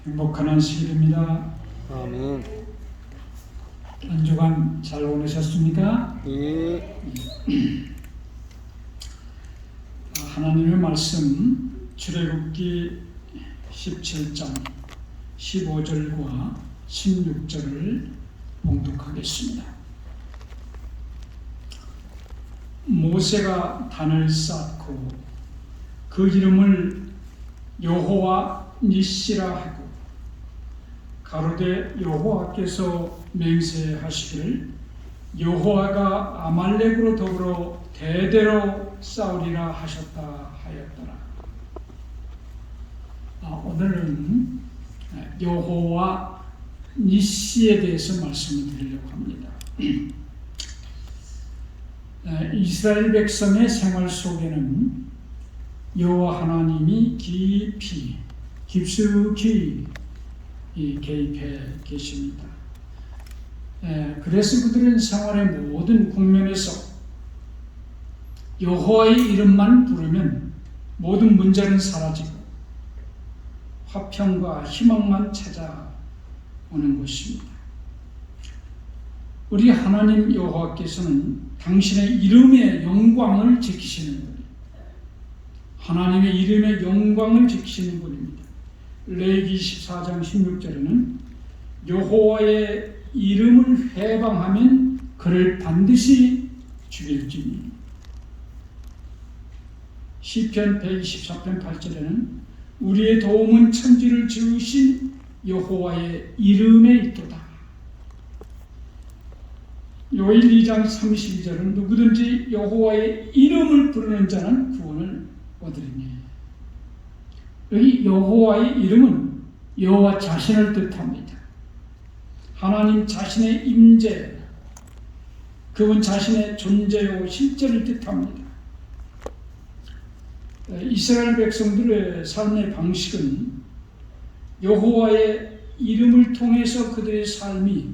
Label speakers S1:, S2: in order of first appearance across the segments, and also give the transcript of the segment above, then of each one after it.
S1: 행복한 안식일입니다.
S2: 아멘.
S1: 한 주간 잘 보내셨습니까?
S2: 예.
S1: 하나님의 말씀 출애굽기 17장 15절과 16절을 봉독하겠습니다. 모세가 단을 쌓고 그 이름을 여호와 니시라 하고 가로되 여호와께서 맹세하시기를 여호와가 아말렉으로 더불어 대대로 싸우리라 하셨다 하였더라. 오늘은 여호와 니시에 대해서 말씀을 드리려고 합니다. 이스라엘 백성의 생활 속에는 여호와 하나님이 깊숙이 개입해 계십니다. 그래서 그들은 생활의 모든 국면에서 여호와의 이름만 부르면 모든 문제는 사라지고 화평과 희망만 찾아오는 것입니다. 우리 하나님 여호와께서는 당신의 이름의 영광을 지키시는 분입니다. 하나님의 이름의 영광을 지키시는 분입니다. 레위기 14장 16절에는 여호와의 이름을 회방하면 그를 반드시 죽일지니, 시편 124편 8절에는 우리의 도움은 천지를 지으신 여호와의 이름에 있도다. 요엘 2장 32절은 누구든지 여호와의 이름을 부르는 자는 구원을 얻으리니, 여기 여호와의 이름은 여호와 자신을 뜻합니다. 하나님 자신의 임재, 그분 자신의 존재요 실제를 뜻합니다. 이스라엘 백성들의 삶의 방식은 여호와의 이름을 통해서 그들의 삶이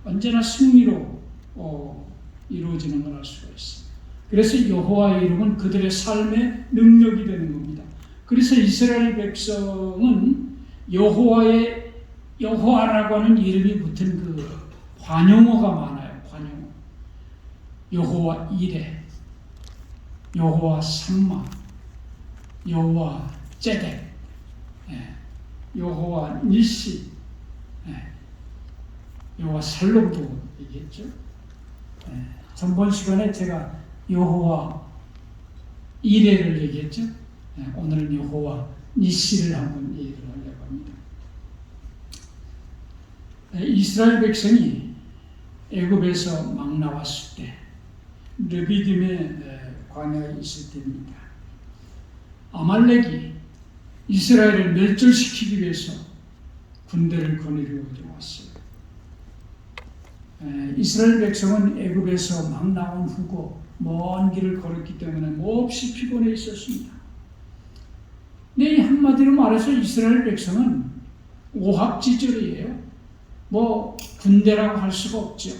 S1: 언제나 승리로 이루어지는 걸 알 수가 있습니다. 그래서 여호와의 이름은 그들의 삶의 능력이 되는 겁니다. 그래서 이스라엘 백성은 여호와라고 하는 이름이 붙은 그 관용어가 많아요. 관용어. 여호와 이레, 여호와 삼마, 여호와 ጼ덱, 여호와 니시, 여호와 살롬도 얘기했죠. 전번 시간에 제가 여호와 이레를 얘기했죠. 오늘은 여호와 니시를 한번 얘기를 하려고 합니다. 이스라엘 백성이 애굽에서 막 나왔을 때 르비딤의 광야에 있을 때입니다. 아말렉이 이스라엘을 멸절시키기 위해서 군대를 거느리고 들어왔어요. 이스라엘 백성은 애굽에서 막 나온 후고 먼 길을 걸었기 때문에 몹시 피곤해 있었습니다. 네, 한마디로 말해서 이스라엘 백성은 오합지졸이에요. 군대라고 할 수가 없죠.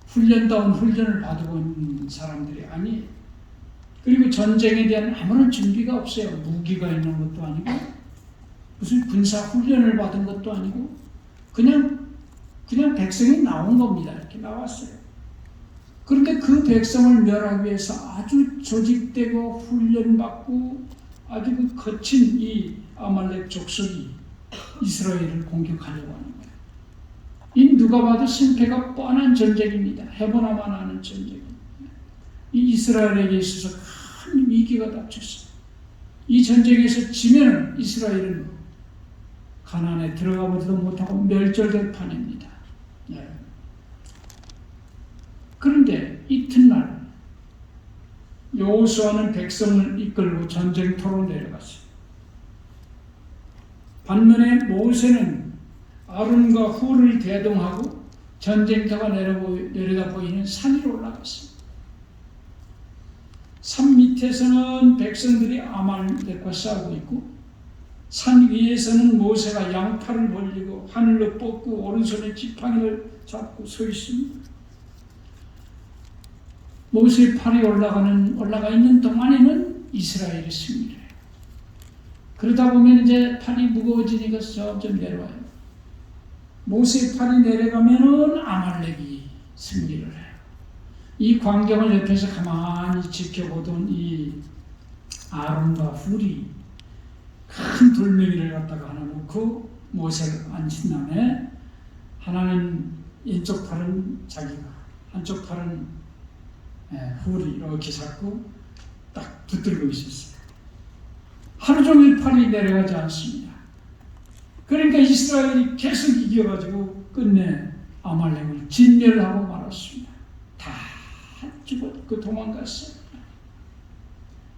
S1: 훈련다운 훈련을 받아본 사람들이 아니에요. 그리고 전쟁에 대한 아무런 준비가 없어요. 무기가 있는 것도 아니고 무슨 군사 훈련을 받은 것도 아니고 그냥 백성이 나온 겁니다. 이렇게 나왔어요. 그런데 그 백성을 멸하기 위해서 아주 조직되고 훈련받고 아주 그 거친 이 아말렉 족속이 이스라엘을 공격하려고 하는 거예요. 이 누가 봐도 승패가 뻔한 전쟁입니다. 해보나만 하는 전쟁입니다. 이 이스라엘에게 있어서 큰 위기가 닥쳤어요. 이 전쟁에서 지면 이스라엘은 가나안에 들어가보지도 못하고 멸절될 판입니다. 그런데 이튿날 여호수아는 백성을 이끌고 전쟁터로 내려갔어요. 반면에 모세는 아론과 훌을 대동하고 전쟁터가 내려다 보이는 산 위로 올라갔습니다. 산 밑에서는 백성들이 아말렉과 싸우고 있고 산 위에서는 모세가 양팔을 벌리고 하늘로 뻗고 오른손에 지팡이를 잡고 서 있습니다. 모세의 팔이 올라가 있는 동안에는 이스라엘이 승리를 해요. 그러다 보면 이제 팔이 무거워지니까 점점 내려와요. 모세의 팔이 내려가면은 아말렉이 승리를 해요. 이 광경을 옆에서 가만히 지켜보던 이 아론과 훌이 큰 돌멩이를 갖다가 하나 놓고 모세를 앉힌 다음에 하나는 왼쪽 팔은 자기가, 한쪽 팔은 훌이 이렇게 잡고 딱 붙들고 있었어요. 하루 종일 팔이 내려가지 않습니다. 그러니까 이스라엘이 계속 이겨가지고 끝내 아말렉을 진멸하고 말았습니다. 다 죽었고 도망갔어요.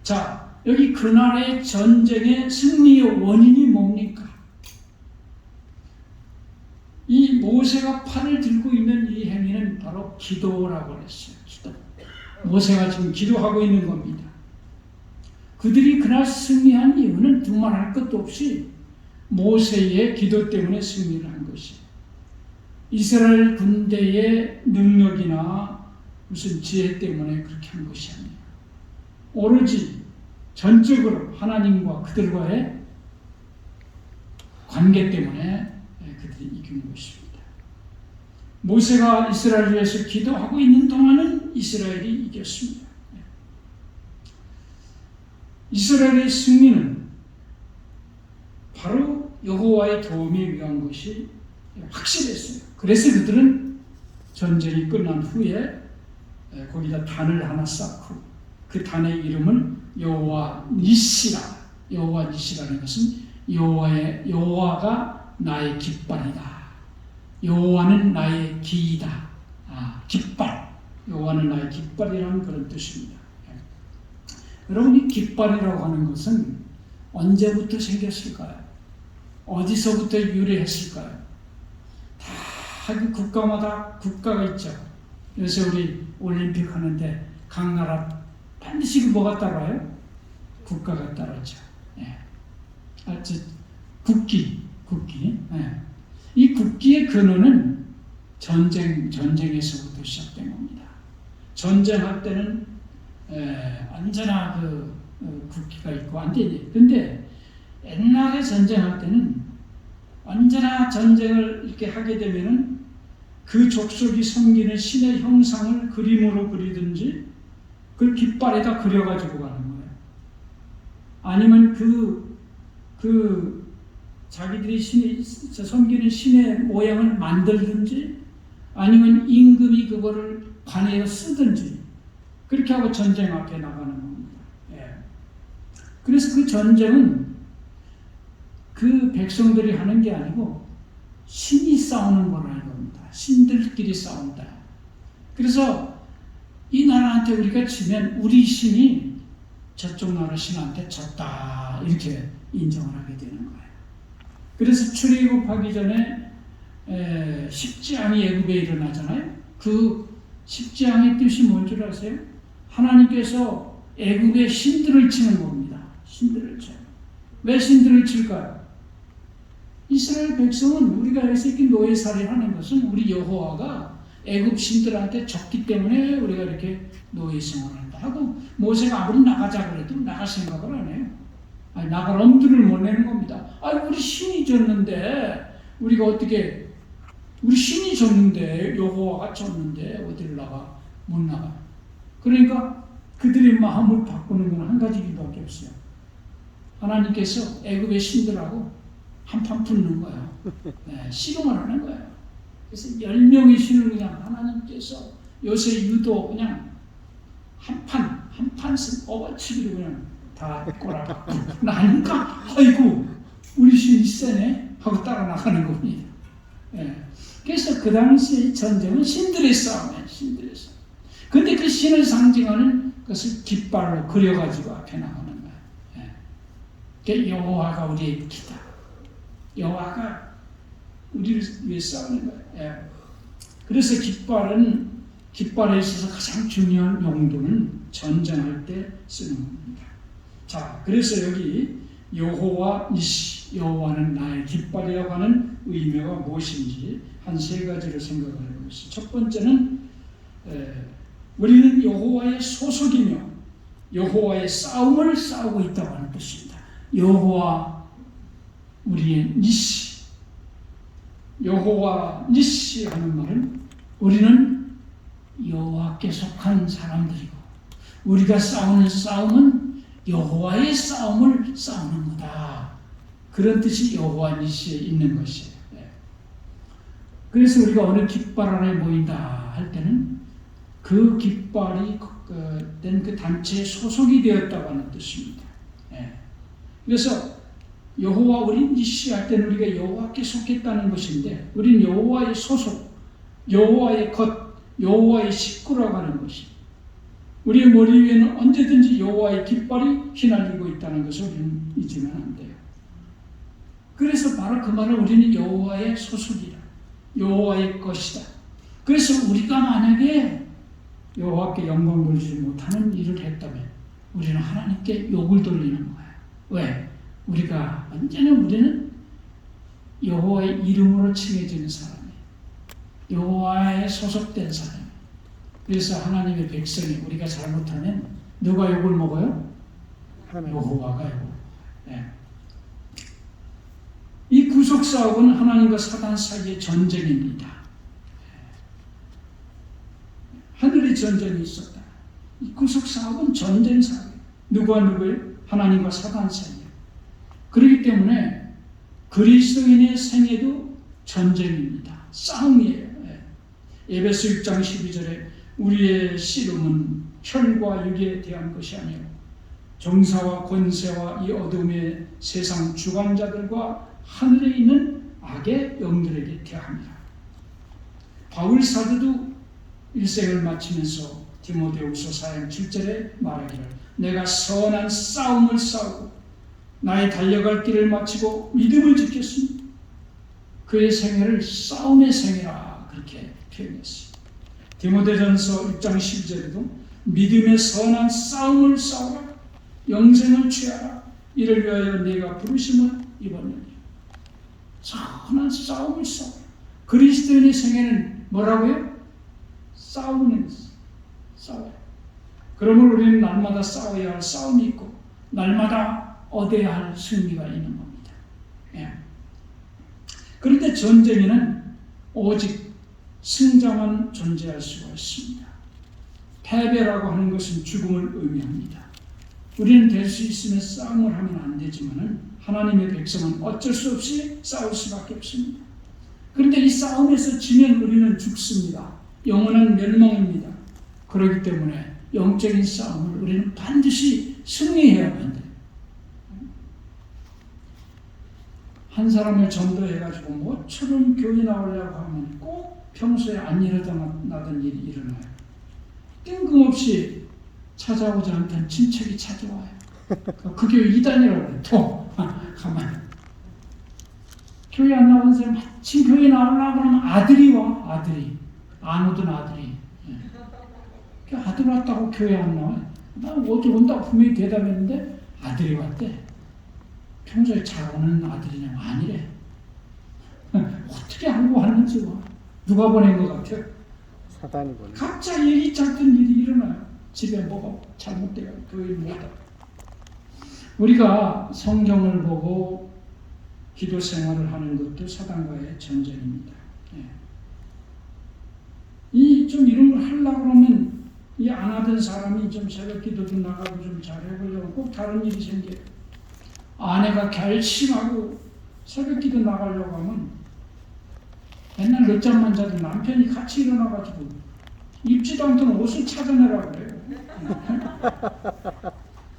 S1: 자, 여기 그날의 전쟁의 승리의 원인이 뭡니까? 이 모세가 팔을 들고 있는 이 행위는 바로 기도라고 했어요. 기도. 모세가 지금 기도하고 있는 겁니다. 그들이 그날 승리한 이유는 두말할 것도 없이 모세의 기도 때문에 승리를 한 것이에요. 이스라엘 군대의 능력이나 무슨 지혜 때문에 그렇게 한 것이 아니에요. 오로지 전적으로 하나님과 그들과의 관계 때문에 그들이 이기는 것입니다. 모세가 이스라엘을 위해서 기도하고 있는 동안은 이스라엘이 이겼습니다. 이스라엘의 승리는 바로 여호와의 도움에 의한 것이 확실했어요. 그래서 그들은 전쟁이 끝난 후에 거기다 단을 하나 쌓고 그 단의 이름은 여호와 니시라. 여호와 니시라는 것은 여호와가 나의 깃발이다. 여호와는 나의 기이다. 깃발. 여호와는 나의 깃발이라는 그런 뜻입니다. 여러분, 이 깃발이라고 하는 것은 언제부터 생겼을까요? 어디서부터 유래했을까요? 다 그 국가마다 국가가 있죠. 요새 우리 올림픽 하는데 각 나라 반드시 뭐가 따라요? 국가가 따르죠. 예. 국기. 예. 이 국기의 근원은 전쟁에서부터 시작된 겁니다. 전쟁할 때는 언제나 국기가 있고 안 되지. 근데 옛날에 전쟁할 때는 언제나 전쟁을 이렇게 하게 되면은 그 족속이 섬기는 신의 형상을 그림으로 그리든지 그걸 깃발에다 그려가지고 가는 거예요. 아니면 자기들이 섬기는 신의 모양을 만들든지 아니면 임금이 그거를 관에다 쓰든지 그렇게 하고 전쟁 앞에 나가는 겁니다. 예. 그래서 그 전쟁은 그 백성들이 하는 게 아니고 신이 싸우는 거라는 겁니다. 신들끼리 싸운다. 그래서 이 나라한테 우리가 지면 우리 신이 저쪽 나라 신한테 졌다 이렇게 인정을 하게 되는 거예요. 그래서 출애굽하기 전에 십지왕이 애굽에 일어나잖아요. 그 십지왕의 뜻이 뭔 줄 아세요? 하나님께서 애굽의 신들을 치는 겁니다. 신들을 쳐요. 왜 신들을 칠까요? 이스라엘 백성은 우리가 여기서 이렇게 노예살이하는 것은 우리 여호와가 애굽 신들한테 졌기 때문에 우리가 이렇게 노예생활을 한다 하고 모세가 아무리 나가자 그래도 나갈 생각을 안 해요. 나갈 엄두를 못 내는 겁니다. 우리 신이 졌는데 우리가 어떻게 우리 신이 졌는데 여호와가 졌는데 어디를 나가? 못 나가. 그러니까 그들의 마음을 바꾸는 건 한 가지 길밖에 없어요. 하나님께서 애굽의 신들하고 한판 붙는 거예요. 씨름을 하는 거예요. 그래서 10명의 신을 그냥 하나님께서 요새 유도 그냥 한판 어거치기로 그냥 다 꼬라박고 나니까 아이고 우리 신이 세네 하고 따라 나가는 겁니다. 그래서 그 당시의 전쟁은 신들의 싸움이에요. 신들의 싸움. 근데 그 신을 상징하는 것을 깃발로 그려가지고 앞에 나가는 거예요. 여호와가 우리의 기다. 여호와가 우리를 위해 싸우는 거예요. 그래서 깃발에 있어서 가장 중요한 용도는 전쟁할 때 쓰는 겁니다. 자, 그래서 여기 여호와 니시, 여호와는 나의 깃발이라고 하는 의미가 무엇인지 한 세 가지를 생각을 해보겠습니다. 첫 번째는 우리는 여호와의 소속이며 여호와의 싸움을 싸우고 있다고 하는 뜻입니다. 여호와 우리의 니시, 여호와 니시 하는 말은 우리는 여호와께 속한 사람들이고 우리가 싸우는 싸움은 여호와의 싸움을 싸우는 거다. 그런 뜻이 여호와 니시에 있는 것이에요. 그래서 우리가 어느 깃발 아래 모인다 할 때는 그 깃발이 된 그 단체에 소속이 되었다고 하는 뜻입니다. 그래서 여호와 우리 니시 할 때는 우리가 여호와께 속했다는 것인데 우리는 여호와의 소속, 여호와의 것, 여호와의 식구라고 하는 것이 우리의 머리 위에는 언제든지 여호와의 깃발이 휘날리고 있다는 것을 우리는 잊으면 안 돼요. 그래서 바로 그 말은 우리는 여호와의 소속이다. 여호와의 것이다. 그래서 우리가 만약에 여호와께 영광 돌리지 못하는 일을 했다면 우리는 하나님께 욕을 돌리는 거예요. 왜? 우리가 언제나 우리는 여호와의 이름으로 칭해지는 사람이에요. 여호와에 소속된 사람이에요. 그래서 하나님의 백성이 우리가 잘못하면 누가 욕을 먹어요? 여호와가 욕을 먹어요. 이 구속사업은 하나님과 사단 사이의 전쟁입니다. 하늘의 전쟁이 있었다. 이 구속사업은 전쟁 사업이에요. 누구와 누구예요? 하나님과 사단 사이에요. 그렇기 때문에 그리스도인의 생애도 전쟁입니다. 싸움이에요. 에베소 6장 12절에 우리의 씨름은 혈과 육에 대한 것이 아니요 정사와 권세와 이 어둠의 세상 주관자들과 하늘에 있는 악의 영들에게 대함이라. 바울 사도도 일생을 마치면서 디모데후서 4장 7절에 말하기를 내가 선한 싸움을 싸우고 나의 달려갈 길을 마치고 믿음을 지켰으니 그의 생애를 싸움의 생애라 그렇게 표현했습니다. 디모데전서 6장 12절에도 믿음의 선한 싸움을 싸우라 영생을 취하라 이를 위하여 네가 부르심을 입었느니 선한 싸움을 싸우라. 그리스도인의 생애는 뭐라고요? 싸우는 싸워요. 그러면 우리는 날마다 싸워야 할 싸움이 있고 날마다 얻어야 할 승리가 있는 겁니다. 그런데 전쟁에는 오직 승자만 존재할 수가 있습니다. 패배라고 하는 것은 죽음을 의미합니다. 우리는 될 수 있으면 싸움을 하면 안 되지만 하나님의 백성은 어쩔 수 없이 싸울 수밖에 없습니다. 그런데 이 싸움에서 지면 우리는 죽습니다. 영원한 멸망입니다. 그렇기 때문에 영적인 싸움을 우리는 반드시 승리해야만 돼요. 한 사람을 전도해가지고 뭐처럼 교회 나오려고 하면 꼭 평소에 안 일어나던 일이 일어나요. 뜬금없이 찾아오지 않던 친척이 찾아와요. 그 교회 이단이라고 그래요. 또 가만히 교회 안 나온 사람 마침 교회 나오려고 하면 아들이 와. 아들이 안 오던 아들이 아들 왔다고 교회 안 나와. 나 어디 온다고 분명히 대답했는데 아들이 왔대. 평소에 잘 오는 아들이냐고 아니래. 어떻게 알고 왔는지 와. 누가 보낸 것 같아요?
S2: 사단이 보내.
S1: 각자 얘기 짧던 일이 일어나요. 집에 뭐가 잘못돼요. 교회를 못 와. 우리가 성경을 보고 기도 생활을 하는 것도 사단과의 전쟁입니다. 좀 이런 걸 하려고 그러면 이 안 하던 사람이 좀 새벽 기도도 나가고 좀 잘해보려고 꼭 다른 일이 생겨요. 아내가 결심하고 새벽 기도 나가려고 하면 맨날 늦잠만 자도 남편이 같이 일어나가지고 입지도 않던 옷을 찾아내라고 그래요.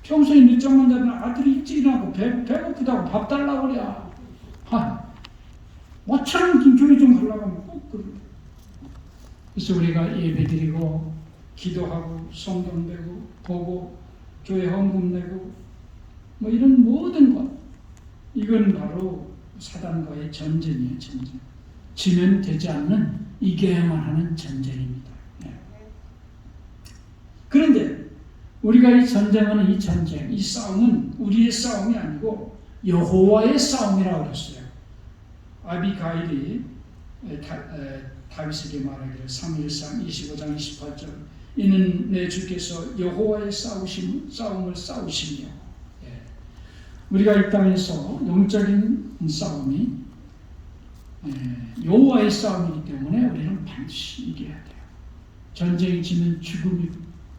S1: 평소에 늦잠만 자던 아들이 일찍 일어나고 배고프다고 밥 달라고 그래. 뭐처럼 교회 좀 가려고 하면 꼭 그래. 그래서 우리가 예배드리고 기도하고 성경 배고 보고 교회 헌금 내고 뭐 이런 모든 것 이건 바로 사단과의 전쟁이에요. 전쟁. 지면 되지 않는 이겨야만 하는 전쟁입니다. 그런데 우리가 이 전쟁하는 이 전쟁, 이 싸움은 우리의 싸움이 아니고 여호와의 싸움이라고 그랬어요. 아비가일이 다윗에게 말하기를 3일상 25장 28절 이는 내 주께서 여호와의 싸움을 싸우시며 우리가 이 땅에서 영적인 싸움이 여호와의 싸움이기 때문에 우리는 반드시 이겨야 돼요. 전쟁이 지면 죽음이,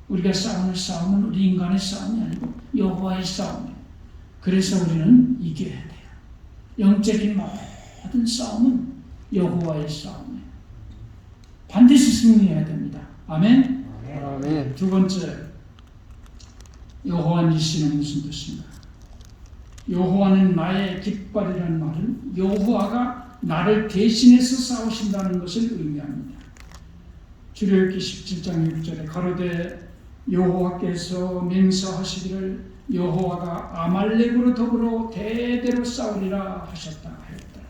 S1: 우리가 싸우는 싸움은 우리 인간의 싸움이 아니고 여호와의 싸움이에요. 그래서 우리는 이겨야 돼요. 영적인 모든 싸움은 여호와의 싸움이에요. 반드시 승리해야 됩니다. 아멘.
S2: 아멘.
S1: 두 번째, 여호와 니시는 무슨 뜻인가? 여호와는 나의 깃발이라는 말은 여호와가 나를 대신해서 싸우신다는 것을 의미합니다. 출애굽기 17장 6절에 가로되 여호와께서 맹세하시기를 여호와가 아말렉으로 더불어 대대로 싸우리라 하셨다 하였다.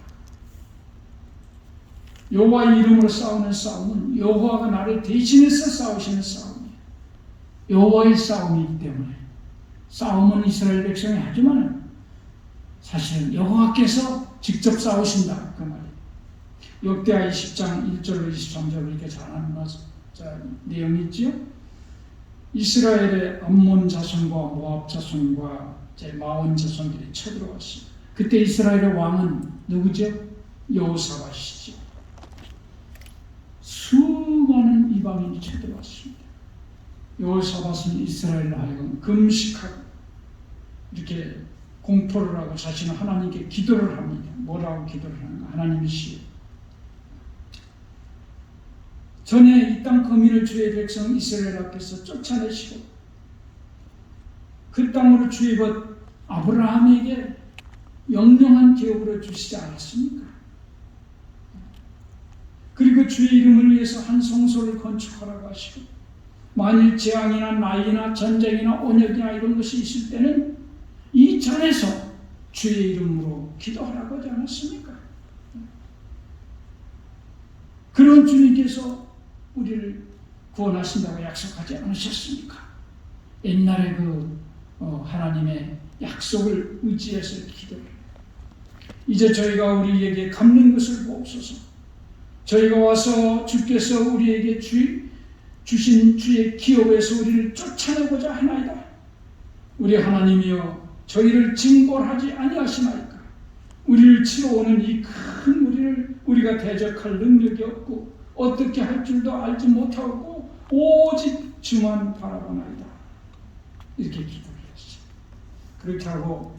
S1: 여호와의 이름으로 싸우는 싸움은 여호와가 나를 대신해서 싸우시는 싸움이에요. 여호와의 싸움이기 때문에 싸움은 이스라엘 백성이 하지만 사실은 여호와께서 직접 싸우신다 그 말이에요. 역대하 20장 1절로 23절로 이렇게 잘하는 내용이 있죠. 이스라엘의 암몬 자손과 모압 자손과 마온 자손들이 쳐들어왔어요. 그때 이스라엘의 왕은 누구죠? 여호사밧이죠. 수많은 이방인이 쳐들어왔습니다. 여호사밧은 이스라엘로 하여금 금식하고 이렇게 공포를 하고 자신은 하나님께 기도를 합니다. 뭐라고 기도를 하는가? 하나님이시여, 전에 이 땅 거민을 주의 백성 이스라엘 앞에서 쫓아내시고 그 땅으로 주의 것 아브라함에게 영영한 기업으로 주시지 않았습니까? 그리고 주의 이름을 위해서 한 성소를 건축하라고 하시고 만일 재앙이나 난리나 전쟁이나 온역이나 이런 것이 있을 때는 이 전에서 주의 이름으로 기도하라고 하지 않았습니까? 그런 주님께서 우리를 구원하신다고 약속하지 않으셨습니까? 옛날에 하나님의 약속을 의지해서 기도를 해요. 이제 저희가 우리에게 갚는 것을 보옵소서. 저희가 와서 주께서 우리에게 주신 주의 기업에서 우리를 쫓아내고자 하나이다. 우리 하나님이여, 저희를 징벌하지 아니하시나이까? 우리를 치러 오는 이 큰 무리를 우리가 대적할 능력이 없고 어떻게 할 줄도 알지 못하고 오직 주만 바라보나이다. 이렇게 기도를 했어요. 그렇게 하고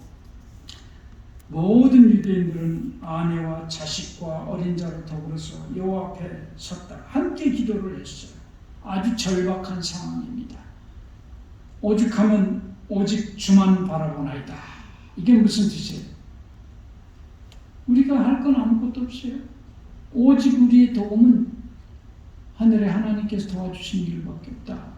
S1: 모든 유대인들은 아내와 자식과 어린 자로 더불어서 여호와 앞에 섰다. 함께 기도를 했어요. 아주 절박한 상황입니다. 오죽하면 오직 주만 바라보나이다. 이게 무슨 뜻이에요? 우리가 할 건 아무것도 없어요. 오직 우리의 도움은 하늘의 하나님께서 도와주신 일밖에 없다.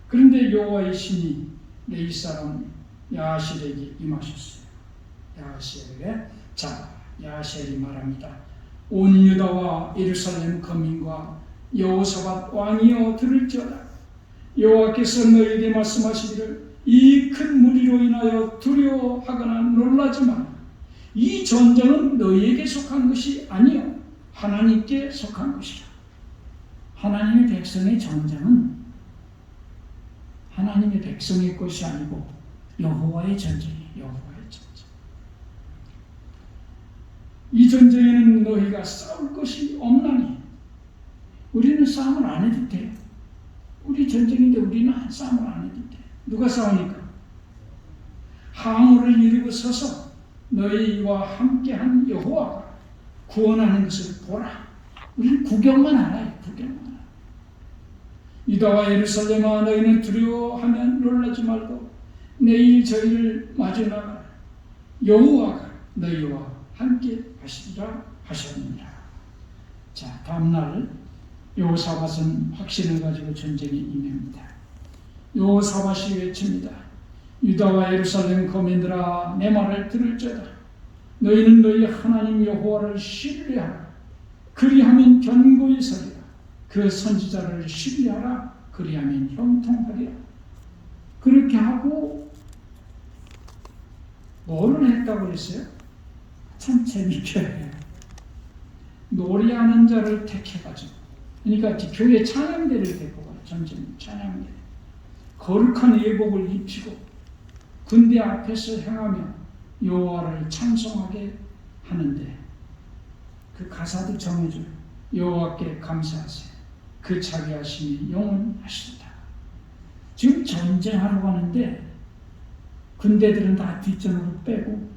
S1: 그런데 여호와의 신이 레위 사람 야하실에게 임하셨어요. 야하실이 말합니다. 온 유다와 예루살렘 거민과 여호사밧 왕이여 들을지어다. 여호와께서 너희에게 말씀하시기를 이 큰 무리로 인하여 두려워하거나 놀라지 마라. 이 전쟁은 너희에게 속한 것이 아니요 하나님께 속한 것이다. 하나님의 백성의 전쟁은 하나님의 백성의 것이 아니고 여호와의 전쟁이에요. 여호와의 전쟁. 이 전쟁에는 너희가 싸울 것이 없나니 우리는 싸움을 안 해도 돼요. 우리 전쟁인데 우리는 싸움을 안 해도 돼. 누가 싸우니까? 항우를 이루고 서서 너희와 함께한 여호와가 구원하는 것을 보라. 우리는 구경만 알아요. 구경만 알아요. 유다와 예루살렘아, 너희는 두려워하면 놀라지 말고 내일 저희를 마주 나가라. 여호와가 너희와 함께 하시리라 하셨느니라. 자, 다음날 여호사밧은 확신을 가지고 전쟁에 임합니다. 여호사밧이 외칩니다. 유다와 예루살렘 거민들아, 내 말을 들을지어다. 너희는 너희 하나님 여호와를 신뢰하라. 그리하면 견고히 서리라. 그 선지자를 신뢰하라. 그리하면 형통하리라. 그렇게 하고 뭐를 했다고 그랬어요? 참 재밌게 해요. 노래하는 자를 택해가지고, 그러니까 교회 찬양대를 데리고 가요. 전쟁 찬양대. 거룩한 예복을 입히고 군대 앞에서 행하며 여호와를 찬송하게 하는데 그 가사도 정해줘요. 여호와께 감사하세요. 그 자비 하심이 영원하시다. 지금 전쟁하러 가는데 군대들은 다 뒷전으로 빼고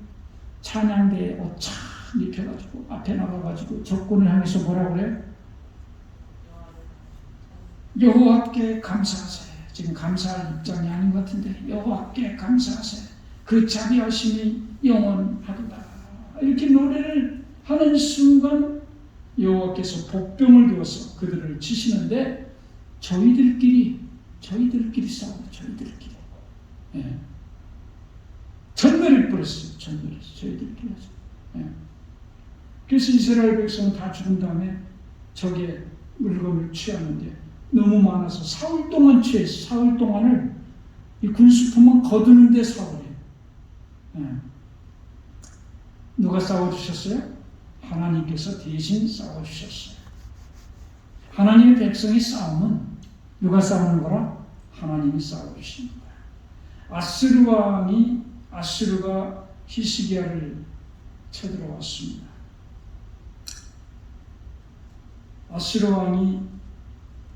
S1: 찬양대에 옷 착 입혀가지고 앞에 나가가지고 적군을 향해서 뭐라고 그래요? 여호와께 감사하세요. 지금 감사할 입장이 아닌 것 같은데 여호와께 감사하세요. 그 자비하심이 영원하도다. 이렇게 노래를 하는 순간 여호와께서 복병을 두어서 그들을 치시는데 저희들끼리 싸워요. 저희들끼리. 예. 전멸을 뿌렸어요. 저희들끼리. 예. 그래서 이스라엘 백성은 다 죽은 다음에 적의 물건을 취하는데 너무 많아서 사흘 동안 취했어요. 사흘 동안을 이 군수품은 거두는데 사흘이에요. 예. 누가 싸워주셨어요? 하나님께서 대신 싸워주셨어요. 하나님의 백성의 싸움은 누가 싸우는 거라? 하나님이 싸워주시는 거예요. 아수르가 히스기야를 쳐들어왔습니다. 아수르 왕이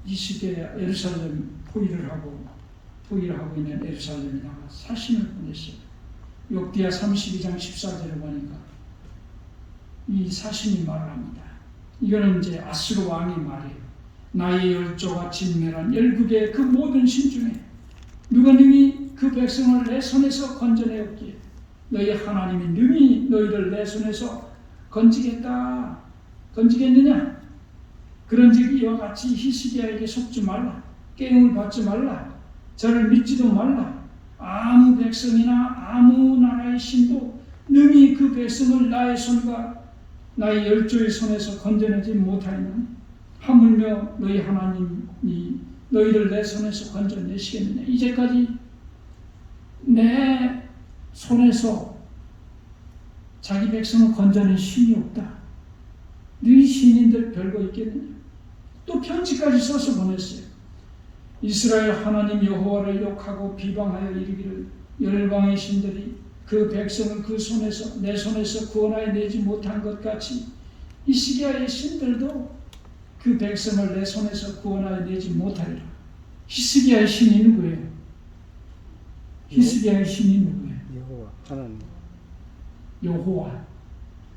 S1: 히스기야 예루살렘 포위를 하고 있는 예루살렘에다가 사신을 보냈어요. 욥기야 32장 14절에 보니까 이 사신이 말을 합니다. 이거는 이제 아수르 왕의 말이에요. 나의 열조가 진멸한 열국의 그 모든 신 중에 누가 능히 그 백성을 내 손에서 건져내었기에 너희 하나님이 능히 너희를 내 손에서 건지겠느냐? 그런즉 이와 같이 히스기야에게 속지 말라. 깨움을 받지 말라. 저를 믿지도 말라. 아무 백성이나 아무 나라의 신도 능히 그 백성을 나의 손과 나의 열조의 손에서 건져내지 못하리는 하물며 너희 하나님이 너희를 내 손에서 건져내시겠느냐. 이제까지 내 손에서 자기 백성을 건져낸 신이 없다. 너희 신인들 별거 있겠느냐. 또 편지까지 써서 보냈어요. 이스라엘 하나님 여호와를 욕하고 비방하여 이르기를 열방의 신들이 그 백성을 그 손에서 내 손에서 구원하여 내지 못한 것 같이 히스기야의 신들도 그 백성을 내 손에서 구원하여 내지 못하리라. 히스기야의 신이 누구예요? 히스기야의 신이 누구예요?
S2: 여호와 하나님.
S1: 여호와.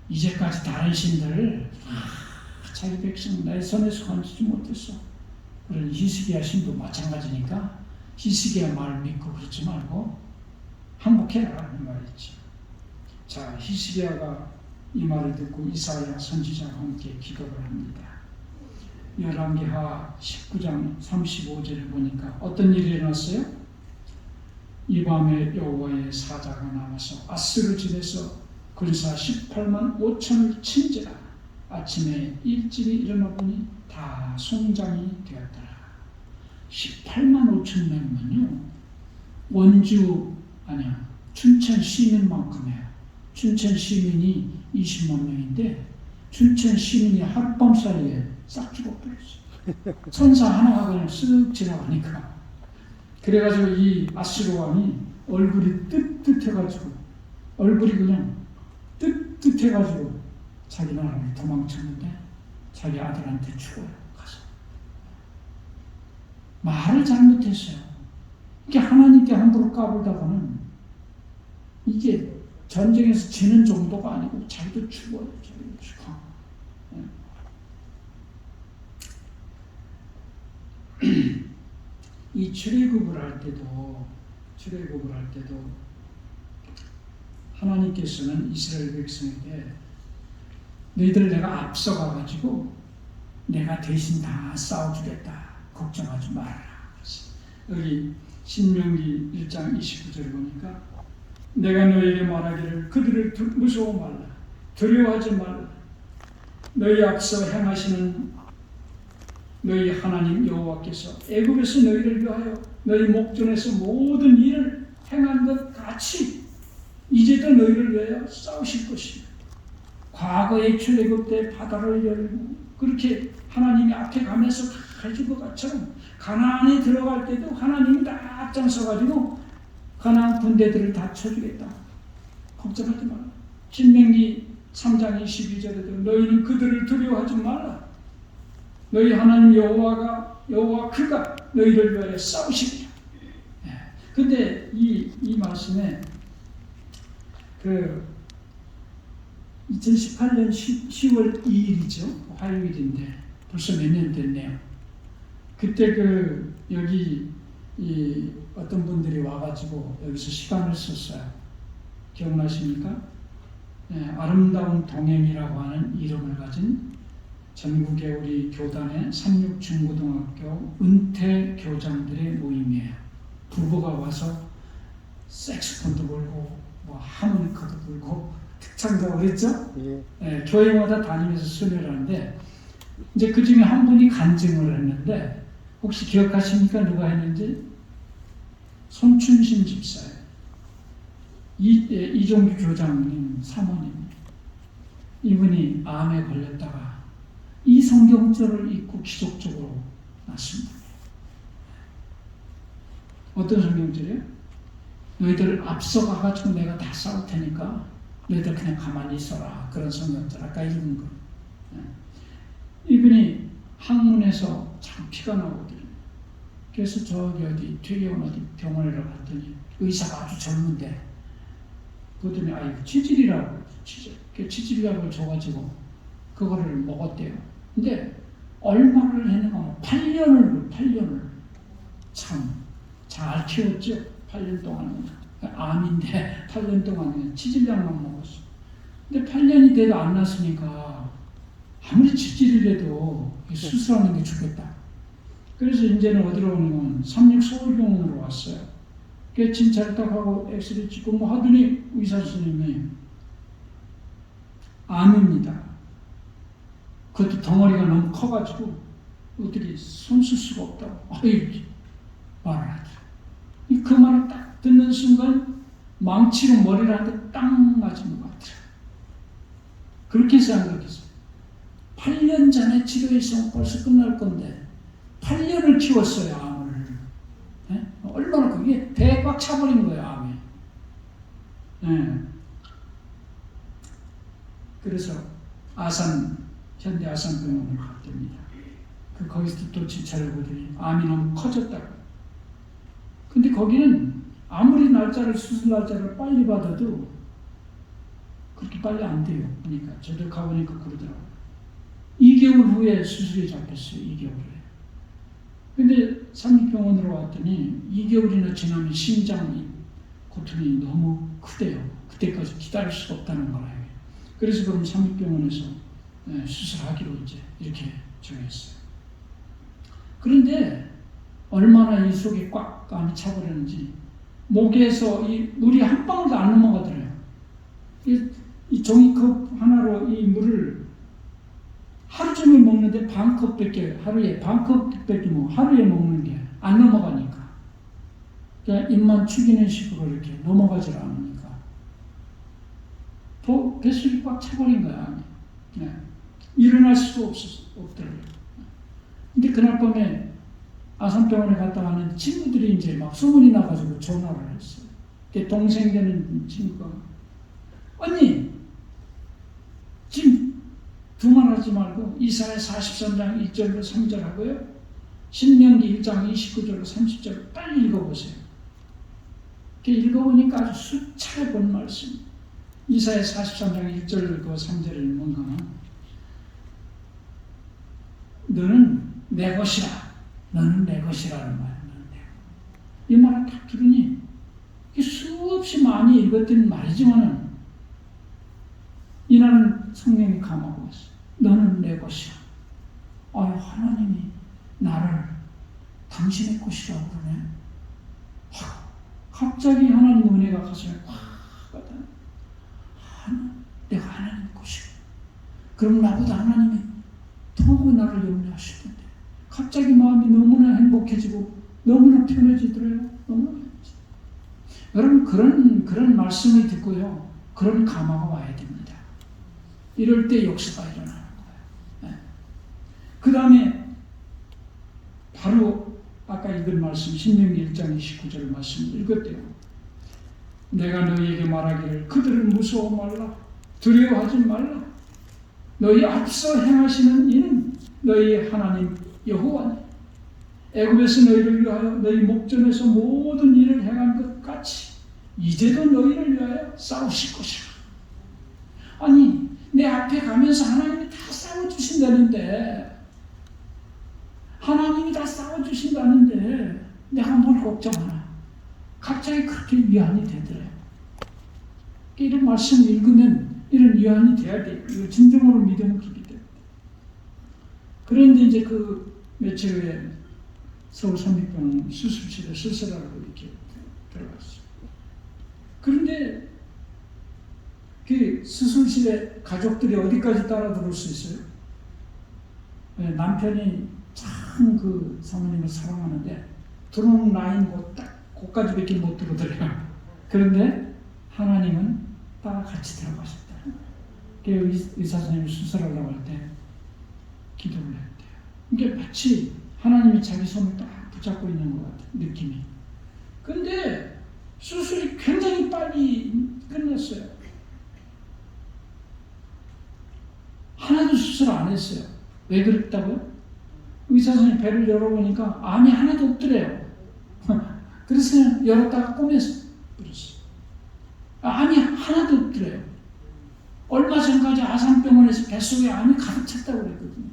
S1: 이제까지 다른 신들을 자기 백성 내 손에서 건지지 못했어. 그런 히스기야 신도 마찬가지니까 히스기야 말을 믿고 그러지 말고 항복해라 하는 말이지. 자, 히스기야가 이 말을 듣고 이사야 선지자와 함께 기도를 합니다. 열왕기하 19장 35절에 보니까 어떤 일이 일어났어요? 이 밤에 여호와의 사자가 나와서 아스르 집에서 군사 18만 5천을 친지라. 아침에 일찍이 일어나 보니 다 송장이 되었더라. 18만 5천 명은요, 원주 아니야 춘천 시민만큼이에요. 춘천 시민이 20만 명인데 춘천 시민이 하룻밤 사이에 싹 죽어버렸어요. 천사 하나가 그냥 쓱 지나가니까. 그래가지고 이 아수르 왕이 얼굴이 뜨뜻해가지고 얼굴이 그냥 뜨뜻해가지고 자기 나라를 도망쳤는데 자기 아들한테 죽어요. 가서 말을 잘못했어요. 이게 하나님께 함부로 까불다가는 이게 전쟁에서 지는 정도가 아니고 자기도 죽어요. 자기도 죽어. 이 출애굽을 할 때도 하나님께서는 이스라엘 백성에게 너희들 내가 앞서가가지고 내가 대신 다 싸워주겠다. 걱정하지 말아라. 여기 신명기 1장 29절에 보니까 내가 너에게 말하기를 그들을 무서워 말라. 두려워하지 말라. 너희 앞서 행하시는 너희 하나님 여호와께서 애굽에서 너희를 위하여 너희 목전에서 모든 일을 행한 것 같이 이제도 너희를 위하여 싸우실 것이다. 과거의 출애굽 때 바다를 열고 그렇게 하나님이 앞에 가면서 다 해준 것 같처럼 가나안에 들어갈 때도 하나님이 다 앞장서가지고 가나안 군대들을 다 쳐주겠다. 걱정하지 마라. 신명기 3장 22절에도 너희는 그들을 두려워하지 말라. 너희 하나님 여호와 그가 너희를 위하여 싸우시리라. 근데 이 말씀에 2018년 10월 2일이죠. 화요일인데 벌써 몇 년 됐네요. 그때 여기 어떤 분들이 와가지고 여기서 시간을 썼어요. 기억나십니까? 아름다운 동행이라고 하는 이름을 가진 전국의 우리 교단의 삼육중고등학교 은퇴 교장들의 모임이에요. 부부가 와서 색소폰도 불고 하모니카도 불고 특창도 그랬죠? 교회마다 다니면서 수련을 하는데 이제 그 중에 한 분이 간증을 했는데 혹시 기억하십니까? 누가 했는지? 손춘신 집사예요. 이종규 교장님 사모님. 이분이 암에 걸렸다가 이 성경절을 읽고 기적적으로 낫습니다. 어떤 성경절이에요? 너희들 앞서가가지고 내가 다 싸울 테니까 너희들 그냥 가만히 있어라. 그런 성경절 아까 읽은 거. 이분이 항문에서 참 피가 나거든요. 그래서 저기 되게 어디 병원에 갔더니 의사가 아주 젊은데 그랬더니 이거 치질이라고 치질약을 줘가지고 그거를 먹었대요. 근데 얼마를 했는가 8년을 참 잘 키웠죠. 8년 동안 암인데 8년 동안 치질약만 먹었어. 근데 8년이 돼도 안 났으니까 아무리 치질을 해도 수술하는 게 좋겠다. 그래서 이제는 어디로 오냐면 삼육서울병원으로 왔어요. 그 진찰을 딱 하고 엑스레이 찍고 하더니 의사 선생님이 암입니다. 그것도 덩어리가 너무 커가지고 어떻게 손 쓸 수가 없다고 말을 하더라. 그 말을 딱 듣는 순간 망치로 머리를 한 대 딱 맞은 것 같아요. 그렇게 생각했어요. 8년 전에 치료했으면 벌써 끝날 건데 8년을 키웠어요, 암을. 얼마나 그게 배에 꽉 차버린 거예요, 암이. 그래서 현대 아산병원을 갔답니다. 거기서 또 진찰을 보더니 암이 너무 커졌다고. 근데 거기는 아무리 수술 날짜를 빨리 받아도 그렇게 빨리 안 돼요. 그러니까 저도 가보니까 그러더라고요. 2개월 후에 수술이 잡혔어요. 2개월에. 근데 삼육병원으로 왔더니 2개월이나 지나면 심장 고통이 너무 크대요. 그때까지 기다릴 수가 없다는 거예요. 그래서 그럼 삼육병원에서 수술하기로 이제 이렇게 정했어요. 그런데 얼마나 이 속이 꽉 안에 차버렸는지 목에서 이 물이 한 방울도 안 넘어가더래요. 이 종이컵 하나로 이 물을 하루 종일 먹는데 하루에 반컵밖에 하루에 먹는 게 안 넘어가니까. 그냥 입만 축이는 식으로 이렇게 넘어가질 않으니까. 뱃속이 꽉 차버린 거야. 일어날 수도 없더라고요. 근데 그날 밤에 아산병원에 갔다 가는 친구들이 이제 막 소문이 나가지고 전화를 했어요. 동생 되는 친구가 언니 지금 두말하지 말고 이사야 43장 1절로 3절 하고요. 신명기 1장 29절로 30절 빨리 읽어보세요. 읽어보니까 아주 수차례 본 말씀. 이사야 43장 1절 3절을 뭔가는 너는 내 것이라. 너는 내 것이라는 말이었는데 이 말을 딱 들으니 수없이 많이 읽었던 말이지만은 이날은 성령이 감하고 있어. 너는 내 것이야. 하나님이 나를 당신의 것이라고 그러네. 갑자기 하나님 은혜가 가슴에 확 가다니. 내가 하나님의 것이야. 그럼 나보다 하나님이 더 나를 염려하실 텐데. 갑자기 마음이 너무나 행복해지고 너무나 편해지더래요. 너무나 편해지. 여러분 그런 말씀을 듣고요. 그런 감화가 와야 됩니다. 이럴 때 역사가 일어나는 거예요. 그 다음에 바로 아까 읽은 말씀 신명기 1장 29절 말씀 읽었대요. 내가 너희에게 말하기를 그들을 무서워 말라. 두려워하지 말라. 너희 앞서 행하시는 이는 너희 하나님 여호와니. 애굽에서 너희를 위하여 너희 목전에서 모든 일을 행한 것 같이 이제도 너희를 위하여 싸우실 것이라. 아니, 내 앞에 가면서 하나님이 다 싸워주신다는데, 하나님이 다 싸워주신다는데 내가 뭘 걱정하나? 갑자기 그렇게 위안이 되더래요. 이런 말씀을 읽으면 이런 위안이 돼야 돼요. 이거 진정으로 믿음을 주기 때문에. 그런데 이제 그 며칠 후에 서울 삼립병원 수술실에 수술하고 이렇게 들어갔어요. 그런데 그 수술실에 가족들이 어디까지 따라 들어올 수 있어요? 남편이 참 그 사모님을 사랑하는데 들어오는 라인 딱 거기까지밖에 못 들어오더래요. 그런데 하나님은 따라 같이 들어가셨다. 의사 선생님이 수술하려고 할 때 기도를 했대요. 이게 마치 하나님이 자기 손을 딱 붙잡고 있는 것 같은 느낌이. 그런데 수술이 굉장히 빨리 끝났어요. 하나도 수술 안 했어요. 왜 그랬다고요? 의사 선생님 배를 열어보니까 암이 하나도 없더래요. 그래서 열었다가 꺼내서 그랬어요. 암이 하나도 없더래요. 얼마 전까지 아산병원에서 뱃속에 암이 가득 찼다고 그랬거든요.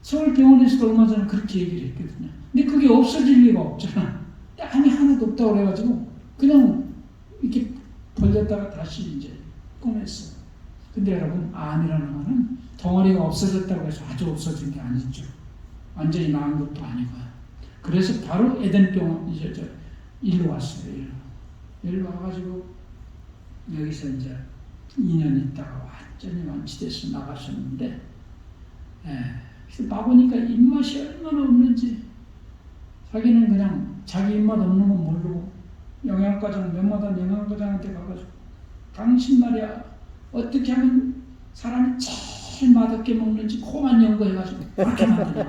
S1: 서울병원에서도 얼마 전에 그렇게 얘기를 했거든요. 근데 그게 없어질 리가 없잖아. 암이 하나도 없다고 그래가지고 그냥 이렇게 벌렸다가 다시 이제 꺼냈어요. 근데 여러분, 암이라는 거는 덩어리가 없어졌다고 해서 아주 없어진 게 아니죠. 완전히 나은 것도 아니고요. 그래서 바로 에덴병원 이제 일로 왔어요. 일로 와가지고 여기서 이제 2년 있다가 완전히 완치돼서 나가셨는데, 그래서 봐보니까 입맛이 얼마나 없는지, 자기는 그냥 자기 입맛 없는 건 모르고 영양과장, 몇마다 영양과장한테 가가지고 당신 말이야 어떻게 하면 사람이 제일 맛없게 먹는지 코만 연구해가지고 그렇게 만드냐.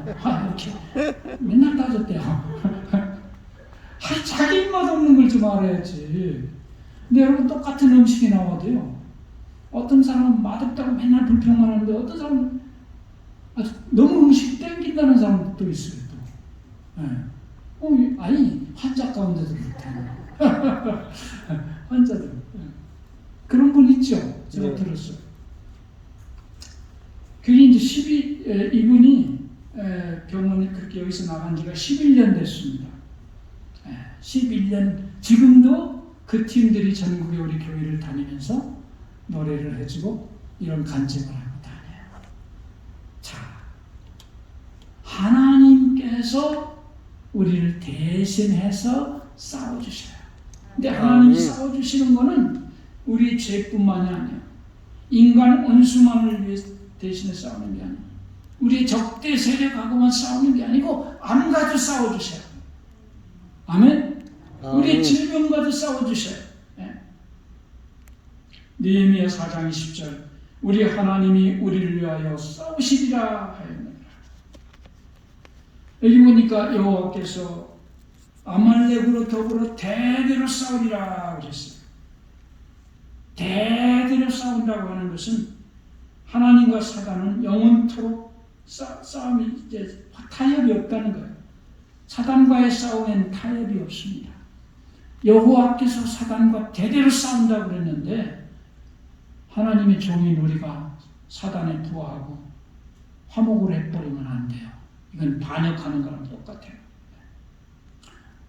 S1: 이렇게 맨날 따졌대요. 자기 입맛 없는 걸 좀 알아야지. 근데 여러분, 똑같은 음식이 나와도요, 어떤 사람은 맛없다고 맨날 불평만 하는데 어떤 사람은 너무 음식이 땡긴다는 사람도 있어요. 또. 아니, 환자 가운데도 그렇다고. 환자들. 그런 분 있죠. 제가 들었어요. 그게 이제 이분이 병원에 그렇게 여기서 나간 지가 11년 됐습니다. 11년, 지금도 그 팀들이 전국에 우리 교회를 다니면서 노래를 해주고 이런 간증을 하고 다녀요. 자, 하나님께서 우리를 대신해서 싸워주셔요. 근데 하나님이 싸워주시는 거는 우리 죄뿐만이 아니에요. 인간 원수만을 위해 대신에 싸우는 게 아니에요. 우리의 적대 세력하고만 싸우는 게 아니고 암과도 싸워주셔요. 아멘? 우리의 질병과도 싸워주셔요. 느헤미야 4장 20절, 우리 하나님이 우리를 위하여 싸우시리라 하였느니라. 여기 보니까 여호와께서 아말렉으로 더불어 대대로 싸우리라 그랬어요. 대대로 싸운다고 하는 것은 하나님과 사단은 영원토록 싸움이 이제 타협이 없다는 거예요. 사단과의 싸움에는 타협이 없습니다. 여호와께서 사단과 대대로 싸운다고 그랬는데, 하나님의 종인 우리가 사단에 부하하고 화목을 해버리면 안 돼요. 이건 반역하는 거랑 똑같아요.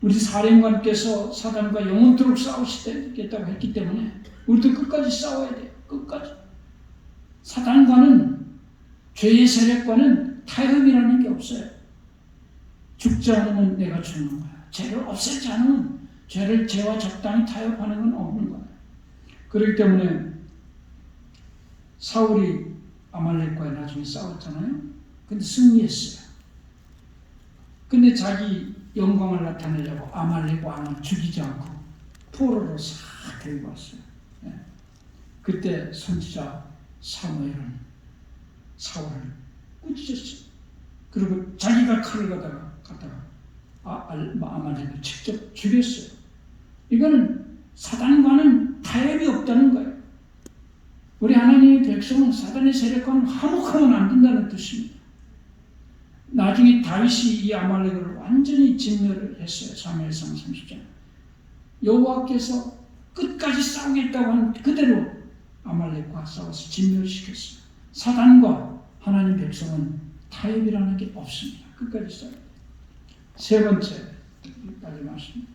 S1: 우리 사령관께서 사단과 영원토록 싸우시겠다고 했기 때문에 우리도 끝까지 싸워야 돼요. 끝까지. 사단과는, 죄의 세력과는 타협이라는 게 없어요. 죽지 않으면 내가 죽는 거야. 죄를 없애지 않으면 죄와 적당히 타협하는 건 없는 거야. 그렇기 때문에 사울이 아말렉과 나중에 싸웠잖아요. 근데 승리했어요. 근데 자기 영광을 나타내려고 아말렉 왕을 죽이지 않고 포로로 싹 데리고 왔어요. 그때 선지자 사무엘은 사울을 꾸짖었어요. 그리고 자기가 칼을 갖다가 아말렉을 직접 죽였어요. 이거는 사단과는 타협이 없다는 거예요. 우리 하나님의 백성은 사단의 세력과는 화목하면 안 된다는 뜻입니다. 나중에 다윗이 이 아말렉을 완전히 진멸을 했어요. 사무엘상 30장. 여호와께서 끝까지 싸우겠다고 한 그대로 아말렉과 싸워서 진멸시켰어요. 사단과 하나님 백성은 타협이라는 게 없습니다. 끝까지 싸워요. 세 번째, 여기까지 말씀.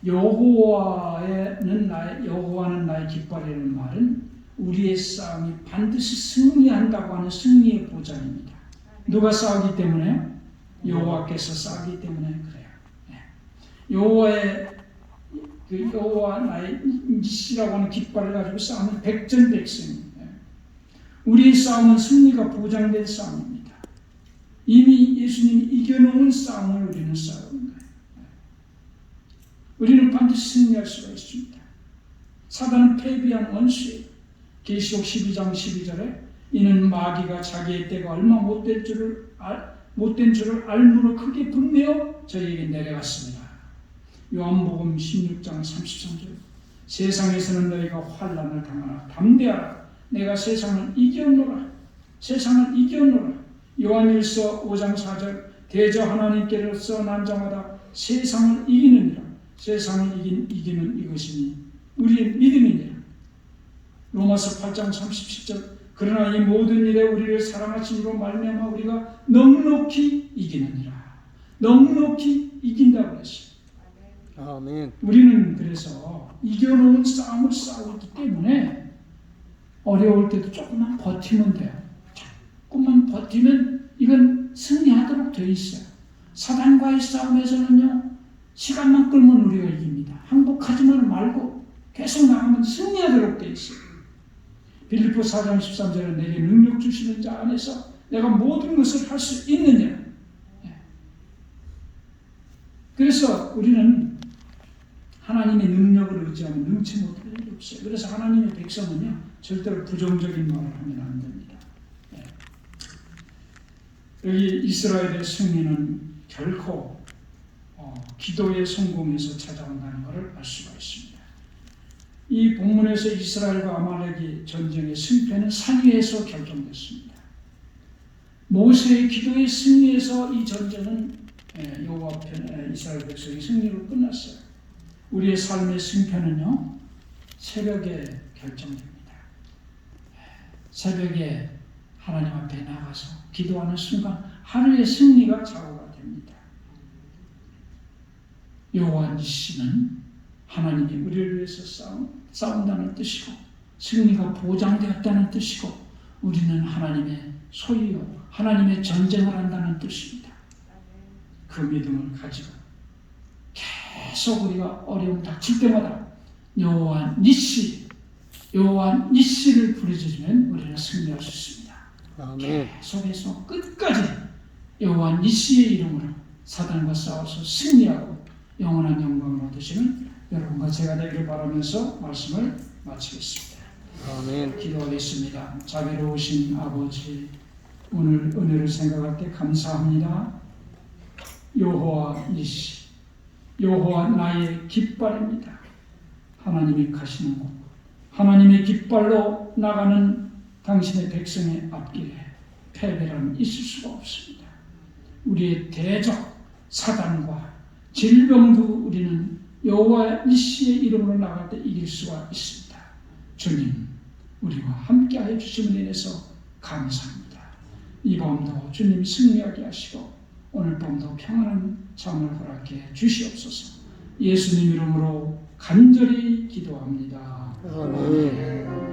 S1: 여호와는 나의 깃발이라는 말은 우리의 싸움이 반드시 승리한다고 하는 승리의 보장입니다. 누가 싸우기 때문에? 여호와께서 싸우기 때문에 그래요. 여호와 나의 니시라고 하는 깃발을 가지고 싸우는 백전백승입니다. 우리의 싸움은 승리가 보장된 싸움입니다. 이미 예수님이 이겨놓은 싸움을 우리는 싸우는 거예요. 우리는 반드시 승리할 수가 있습니다. 사단은 패배한 원수예요. 계시록 12장 12절에 이는 마귀가 자기의 때가 얼마 못된 줄을 알므로 크게 분내어 저희에게 내려갔습니다. 요한복음 16장 33절 세상에서는 너희가 환난을 당하나 담대하라 내가 세상을 이겼노라. 세상을 이겼노라. 요한일서 5장 4절 대저 하나님께로서 난 자마다 세상을 이기느니라. 세상을 이기는 이것이니 우리의 믿음이니라. 로마서 8장 37절 그러나 이 모든 일에 우리를 사랑하심으로 말미암아 우리가 넉넉히 이기느니라. 넉넉히 이긴다고 했어요.
S2: 아멘.
S1: 우리는 그래서 이겨놓은 싸움을 싸우기 때문에 어려울 때도 조금만 버티면 돼요. 조금만 버티면 이건 승리하도록 되어 있어요. 사단과의 싸움에서는요. 시간만 끌면 우리가 이깁니다. 항복하지만 말고 계속 나가면 승리하도록 되어 있어요. 빌립보 4장 13절에 내게 능력 주시는 자 안에서 내가 모든 것을 할 수 있느냐. 그래서 우리는 하나님의 능력을 의지하면 능치 못할 일이 없어요. 그래서 하나님의 백성은요 절대로 부정적인 말을 하면 안 됩니다. 여기 이스라엘의 승리는 결코 기도의 성공에서 찾아온다는 것을 알 수가 있습니다. 이 본문에서 이스라엘과 아말렉의 전쟁의 승패는 산 위에서 결정됐습니다. 모세의 기도의 승리에서 이 전쟁은 여호와 편 이스라엘 백성의 승리로 끝났어요. 우리의 삶의 승패는요 새벽에 결정됩니다. 새벽에 하나님 앞에 나가서 기도하는 순간 하루의 승리가 좌우가 됩니다. 여호와 니시는 하나님이 우리를 위해서 싸운다는 뜻이고 승리가 보장되었다는 뜻이고 우리는 하나님의 소유요 하나님의 전쟁을 한다는 뜻입니다. 그 믿음을 가지고 계속 우리가 어려움 닥칠 때마다 여호와 니시를 부르짖으면 우리는 승리할 수 있습니다.
S2: 아멘.
S1: 계속해서 끝까지 여호와 니시의 이름으로 사단과 싸워서 승리하고 영원한 영광을 얻으시는 여러분과 제가 되기를 바라면서 말씀을 마치겠습니다.
S2: 아멘.
S1: 기도하겠습니다. 자비로우신 아버지, 오늘 은혜를 생각할 때 감사합니다. 여호와 니시, 여호와 나의 깃발입니다. 하나님이 가시는 곳, 하나님의 깃발로 나가는 당신의 백성의 앞길에 패배란 있을 수가 없습니다. 우리의 대적 사단과 질병도 우리는 여호와 니시의 이름으로 나갈 때 이길 수가 있습니다. 주님, 우리와 함께하여 주심을 인해서 감사합니다. 이 밤도 주님 승리하게 하시고 오늘 밤도 평안한 잠을 허락해 주시옵소서. 예수님 이름으로 간절히 기도합니다.
S2: 아멘.